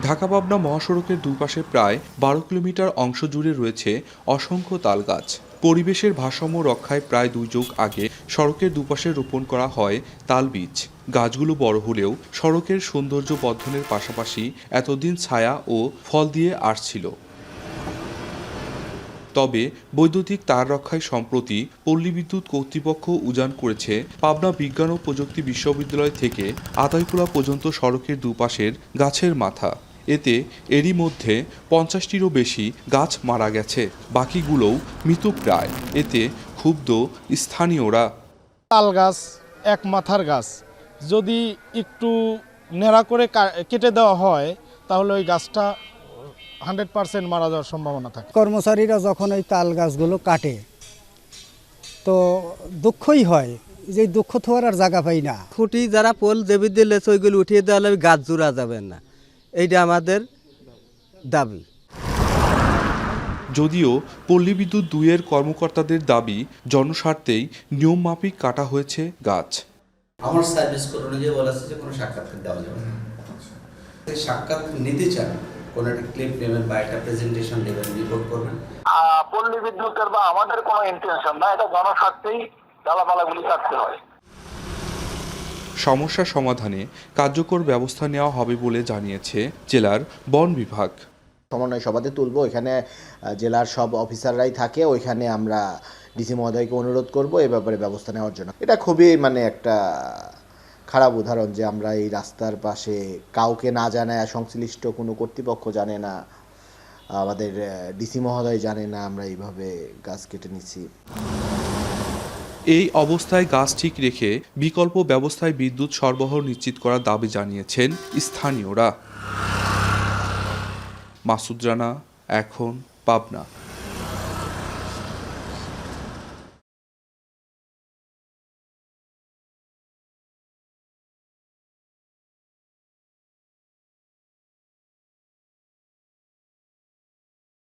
ঢাকা-পাবনা মহাসড়কের দুই পাশে প্রায় ১২ কিলোমিটার অংশ জুড়ে রয়েছে অসংখ্য তালগাছ। পরিবেশের ভারসাম্য রক্ষায় প্রায় ২ যুগ আগে সড়কের দুপাশে রোপণ করা হয় তালবীজ। গাছগুলো বড় হলেও সড়কের সৌন্দর্য বর্ধনের পাশাপাশি এতদিন ছায়া ও ফল দিয়ে আসছিল। তবে বৈদ্যুতিক তার রক্ষায় সম্প্রতি পল্লী বিদ্যুৎ কর্তৃপক্ষ উজান করেছে পাবনা বিজ্ঞান ও প্রযুক্তি বিশ্ববিদ্যালয় থেকে আতাইকুলা পর্যন্ত সড়কের দুপাশের গাছের মাথা। এতে এরই মধ্যে ৫০টিরও বেশি গাছ মারা গেছে, বাকিগুলোও মৃতপ্রায়। এতে ক্ষুব্ধ স্থানীয়রা। তাল গাছ এক মাথার গাছ, যদি একটু ন্যাড়া করে কেটে দেওয়া হয় তাহলে ওই গাছটা 100% মারা যাওয়ার সম্ভাবনা থাকে। কর্মচারীরা যখন ওই তাল গাছগুলো কাটে তো দুঃখই হয়, যে দুঃখ থাকার আর জায়গা পাই না। খুঁটি যারা পোল দেবী দিলে ওইগুলো উঠিয়ে দেওয়া হলে গাছ জোড়া যাবে না, এইটা আমাদের দাবি। যদিও পল্লী বিদ্যুৎ ২-এর কর্মকর্তাদের দাবি জনস্বার্থেই নিয়মমাফিক কাটা হয়েছে গাছ। আমার সার্ভিস কোড অনুযায়ী বলা আছে যে কোনো সাক্ষাৎকার দেওয়া যাবে না। সাক্ষাৎ নিতে চান, কোনো একটা ক্লিপ নেবেন বা একটা প্রেজেন্টেশন দেবেন, রিপোর্ট করবেন। পল্লী বিদ্যুতের বা আমাদের কোনো ইন্টেনশন না, এটা জনস্বার্থেই ডালাপালাগুলি কাটতে হয়। সমস্যা সমাধানে কার্যকর ব্যবস্থা নেওয়া হবে বলে জানিয়েছে জেলার বন বিভাগ। সমন্বয় সভাতে তুলব, এখানে জেলার সব অফিসাররাই থাকে, ওইখানে আমরা ডিসি মহোদয়কে অনুরোধ করব এ ব্যাপারে ব্যবস্থা নেওয়ার জন্য। এটা খুবই একটা খারাপ উদাহরণ যে আমরা এই রাস্তার পাশে কাউকে না জানায়, সংশ্লিষ্ট কোনো কর্তৃপক্ষ জানে না, আমাদের ডিসি মহোদয় জানে না, আমরা এইভাবে গাছ কেটে নিচ্ছি। এই অবস্থায় গাছ ঠিক রেখে বিকল্প ব্যবস্থায় বিদ্যুৎ সরবরাহ নিশ্চিত করার দাবি জানিয়েছেন স্থানীয়রা। মাসুদ রানা, এখন পাবনা।